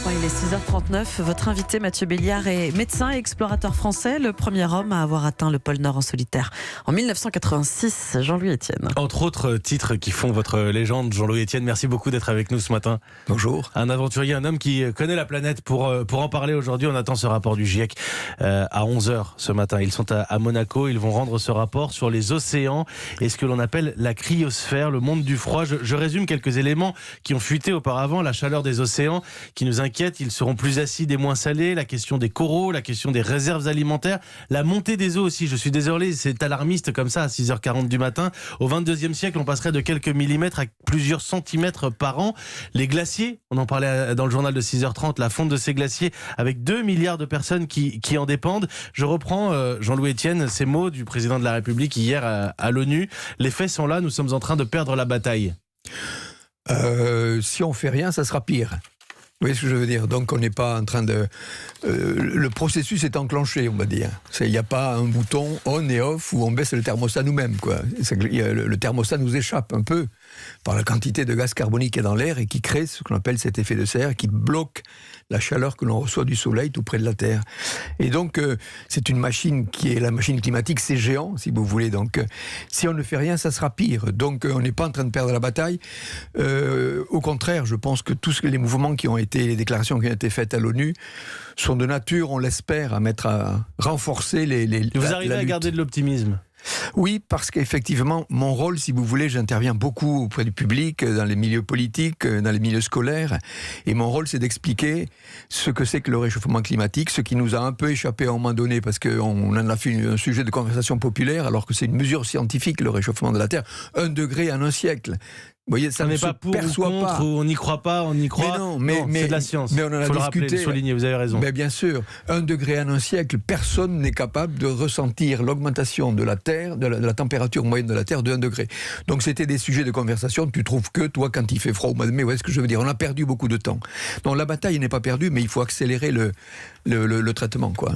Il est 6h39. Votre invité Mathieu Béliard est médecin et explorateur français, le premier homme à avoir atteint le pôle Nord en solitaire en 1986. Jean-Louis Etienne. Entre autres titres qui font votre légende, Jean-Louis Etienne, merci beaucoup d'être avec nous ce matin. Bonjour. Un aventurier, un homme qui connaît la planète. Pour en parler aujourd'hui, on attend ce rapport du GIEC à 11h ce matin. Ils sont à Monaco, ils vont rendre ce rapport sur les océans et ce que l'on appelle la cryosphère, le monde du froid. Je résume quelques éléments qui ont fuité auparavant. La chaleur des océans qui nous inquiète, ils seront plus acides et moins salés, la question des coraux, la question des réserves alimentaires, la montée des eaux aussi. Je suis désolé, c'est alarmiste comme ça à 6h40 du matin. Au 22e siècle, on passerait de quelques millimètres à plusieurs centimètres par an. Les glaciers, on en parlait dans le journal de 6h30, la fonte de ces glaciers avec 2 milliards de personnes qui en dépendent. Je reprends, Jean-Louis Etienne, ces mots du président de la République hier à l'ONU. Les faits sont là, nous sommes en train de perdre la bataille. Si on fait rien, ça sera pire. Vous voyez ce que je veux dire? Donc on n'est pas en train de... le processus est enclenché, on va dire. Il n'y a pas un bouton on et off où on baisse le thermostat nous-mêmes, quoi. Le thermostat nous échappe un peu par la quantité de gaz carbonique qui est dans l'air et qui crée ce qu'on appelle cet effet de serre, qui bloque la chaleur que l'on reçoit du soleil tout près de la Terre. Et donc c'est une machine qui est la machine climatique, c'est géant, si vous voulez. Donc si on ne fait rien, ça sera pire. Donc on n'est pas en train de perdre la bataille. Au contraire, je pense que tous les mouvements qui ont été, les déclarations qui ont été faites à l'ONU sont de nature, on l'espère, à renforcer les Vous arrivez à garder de l'optimisme? Oui, parce qu'effectivement, mon rôle, si vous voulez, j'interviens beaucoup auprès du public, dans les milieux politiques, dans les milieux scolaires, et mon rôle, c'est d'expliquer ce que c'est que le réchauffement climatique, ce qui nous a un peu échappé à un moment donné, parce qu'on en a fait un sujet de conversation populaire, alors que c'est une mesure scientifique, le réchauffement de la Terre, 1 degré en un siècle. Vous voyez, ça n'est pas pour ou contre, ou on n'y croit pas, on y croit. Mais c'est de la science. Mais on en a discuté. Souligner, vous avez raison. Mais bien sûr, 1 degré en un siècle, personne n'est capable de ressentir l'augmentation de la Terre, de la température moyenne de la Terre de 1 degré. Donc c'était des sujets de conversation. Tu trouves que toi, quand il fait froid au mois de mai, ouais, ce que je veux dire, on a perdu beaucoup de temps. Donc la bataille n'est pas perdue, mais il faut accélérer le traitement, quoi.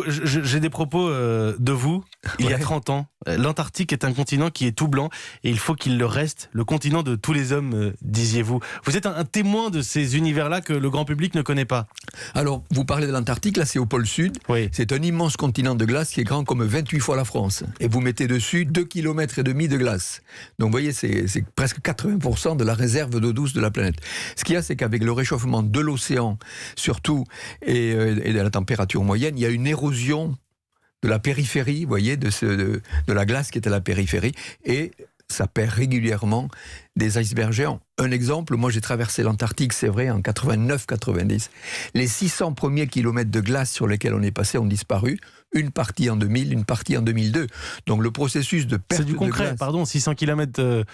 J'ai des propos de vous. Il y a 30 ans, l'Antarctique est un continent qui est tout blanc et il faut qu'il le reste, le continent de tous les hommes, disiez-vous. Vous êtes un témoin de ces univers-là que le grand public ne connaît pas. Alors, vous parlez de l'Antarctique, là c'est au pôle Sud. Oui. C'est un immense continent de glace qui est grand comme 28 fois la France. Et vous mettez dessus 2,5 km de glace. Donc vous voyez, c'est presque 80% de la réserve d'eau douce de la planète. Ce qu'il y a, c'est qu'avec le réchauffement de l'océan, surtout, et de la température moyenne, il y a une érosion de la périphérie, vous voyez, de la glace qui est à la périphérie, et ça perd régulièrement des icebergs géants. Un exemple, moi j'ai traversé l'Antarctique, c'est vrai, en 89-90. Les 600 premiers kilomètres de glace sur lesquels on est passé ont disparu. Une partie en 2000, une partie en 2002. Donc le processus de perte de glace... C'est du concret, pardon, 600 kilomètres...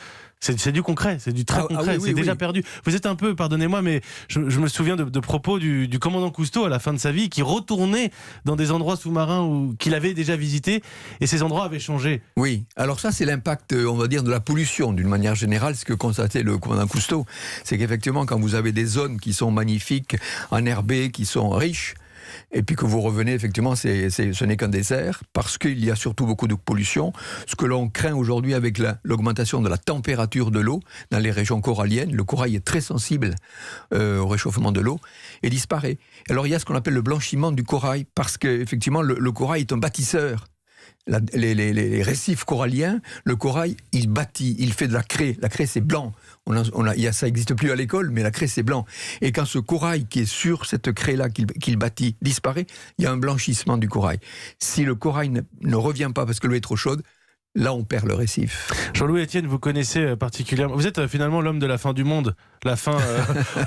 C'est du concret, c'est du très concret, oui, c'est déjà perdu. Vous êtes un peu, pardonnez-moi, mais je me souviens de propos du commandant Cousteau à la fin de sa vie, qui retournait dans des endroits sous-marins qu'il avait déjà visités, et ces endroits avaient changé. Oui, alors ça c'est l'impact, on va dire, de la pollution, d'une manière générale. Ce que constatait le commandant Cousteau, c'est qu'effectivement, quand vous avez des zones qui sont magnifiques, enherbées, qui sont riches, et puis que vous revenez, effectivement, ce n'est qu'un désert, parce qu'il y a surtout beaucoup de pollution. Ce que l'on craint aujourd'hui avec l'augmentation de la température de l'eau dans les régions coralliennes, le corail est très sensible au réchauffement de l'eau, et disparaît. Alors il y a ce qu'on appelle le blanchiment du corail, parce qu'effectivement, le corail est un bâtisseur. Les récifs coralliens, le corail, il bâtit, il fait de la craie. La craie, c'est blanc. Ça n'existe plus à l'école, mais la craie, c'est blanc. Et quand ce corail qui est sur cette craie-là qu'il bâtit disparaît, il y a un blanchissement du corail. Si le corail ne revient pas parce que l'eau est trop chaude, là, on perd le récif. Jean-Louis Etienne, vous connaissez particulièrement... Vous êtes finalement l'homme de la fin du monde. La fin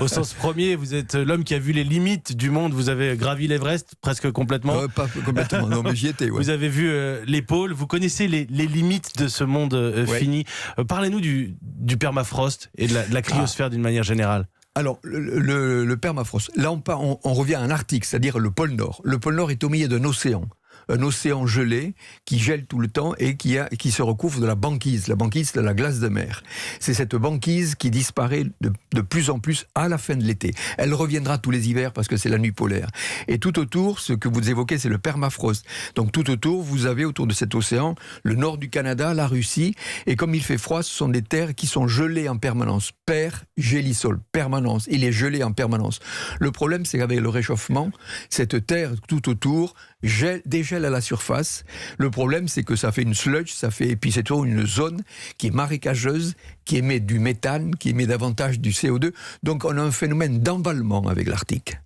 au sens premier. Vous êtes l'homme qui a vu les limites du monde. Vous avez gravi l'Everest presque complètement. Pas complètement, non, mais j'y étais. Ouais. Vous avez vu les pôles. Vous connaissez les limites de ce monde fini. Parlez-nous du permafrost et de la cryosphère d'une manière générale. Alors, le permafrost, là on revient à l'Arctique, c'est-à-dire le pôle Nord. Le pôle Nord est au milieu d'un océan. un océan gelé qui gèle tout le temps et qui se recouvre de la banquise. La banquise, c'est la glace de mer. C'est cette banquise qui disparaît de plus en plus à la fin de l'été. Elle reviendra tous les hivers parce que c'est la nuit polaire. Et tout autour, ce que vous évoquez, c'est le permafrost. Donc tout autour, vous avez autour de cet océan le nord du Canada, la Russie, et comme il fait froid, ce sont des terres qui sont gelées en permanence. Gélisol, permanence. Il est gelé en permanence. Le problème, c'est qu'avec le réchauffement, cette terre tout autour dégèle à la surface. Le problème, c'est que ça fait une sludge, et puis c'est toujours une zone qui est marécageuse, qui émet du méthane, qui émet davantage du CO2. Donc on a un phénomène d'embalement avec l'Arctique.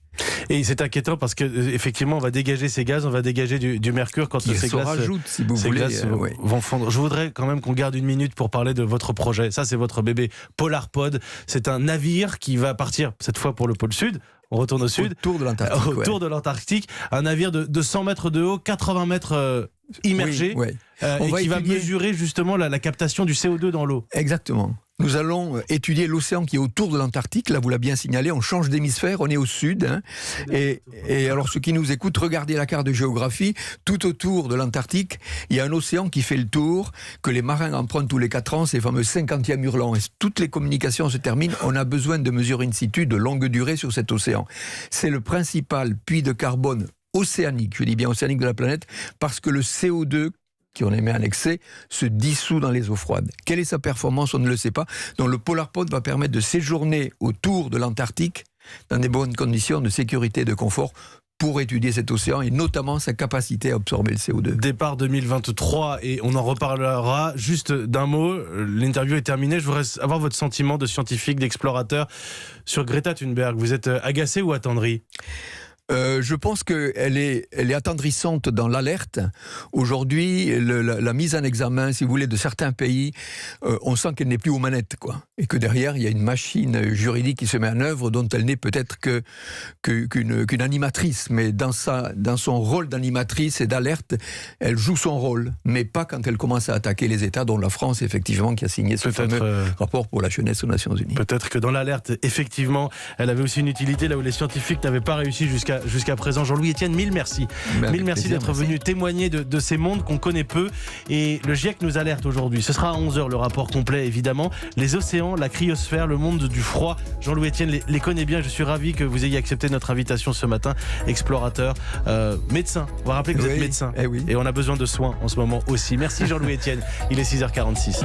Et c'est inquiétant parce que effectivement, on va dégager ces gaz, on va dégager du mercure quand ces glaces vont fondre. Je voudrais quand même qu'on garde une minute pour parler de votre projet. Ça, c'est votre bébé Polarpod. C'est un navire qui va partir cette fois pour le pôle Sud. On retourne au Sud. Autour de l'Antarctique. Autour de l'Antarctique. Un navire de 100 mètres de haut, 80 mètres immergé. Et qui va mesurer justement la captation du CO2 dans l'eau. Exactement. Nous allons étudier l'océan qui est autour de l'Antarctique. Là, vous l'avez bien signalé, on change d'hémisphère, on est au sud. Hein. Et alors, ceux qui nous écoutent, regardez la carte de géographie. Tout autour de l'Antarctique, il y a un océan qui fait le tour, que les marins empruntent tous les 4 ans, ces fameux 50e hurlants. Et toutes les communications se terminent. On a besoin de mesures in situ de longue durée sur cet océan. C'est le principal puits de carbone océanique, je dis bien océanique de la planète, parce que le CO2 qu'on émet en excès, se dissout dans les eaux froides. Quelle est sa performance? On ne le sait pas. Donc le Polarpod va permettre de séjourner autour de l'Antarctique dans des bonnes conditions de sécurité et de confort pour étudier cet océan et notamment sa capacité à absorber le CO2. Départ 2023 et on en reparlera juste d'un mot. L'interview est terminée. Je voudrais avoir votre sentiment de scientifique, d'explorateur sur Greta Thunberg. Vous êtes agacé ou attendri ? Je pense qu'elle est attendrissante dans l'alerte. Aujourd'hui, la mise en examen, si vous voulez, de certains pays, on sent qu'elle n'est plus aux manettes, quoi. Et que derrière, il y a une machine juridique qui se met en œuvre dont elle n'est peut-être qu'une animatrice. Mais dans son rôle d'animatrice et d'alerte, elle joue son rôle. Mais pas quand elle commence à attaquer les États, dont la France, effectivement, qui a signé ce fameux rapport pour la jeunesse aux Nations Unies. Peut-être que dans l'alerte, effectivement, elle avait aussi une utilité là où les scientifiques n'avaient pas réussi jusqu'à présent. Jean-Louis Etienne, mille merci. Mille merci d'être venu témoigner de ces mondes qu'on connaît peu. Et le GIEC nous alerte aujourd'hui. Ce sera à 11h le rapport complet, évidemment. Les océans, la cryosphère, le monde du froid. Jean-Louis Etienne les connaît bien. Je suis ravi que vous ayez accepté notre invitation ce matin. Explorateur, médecin. On va rappeler que vous êtes médecin. Et on a besoin de soins en ce moment aussi. Merci Jean-Louis Etienne. Il est 6h46.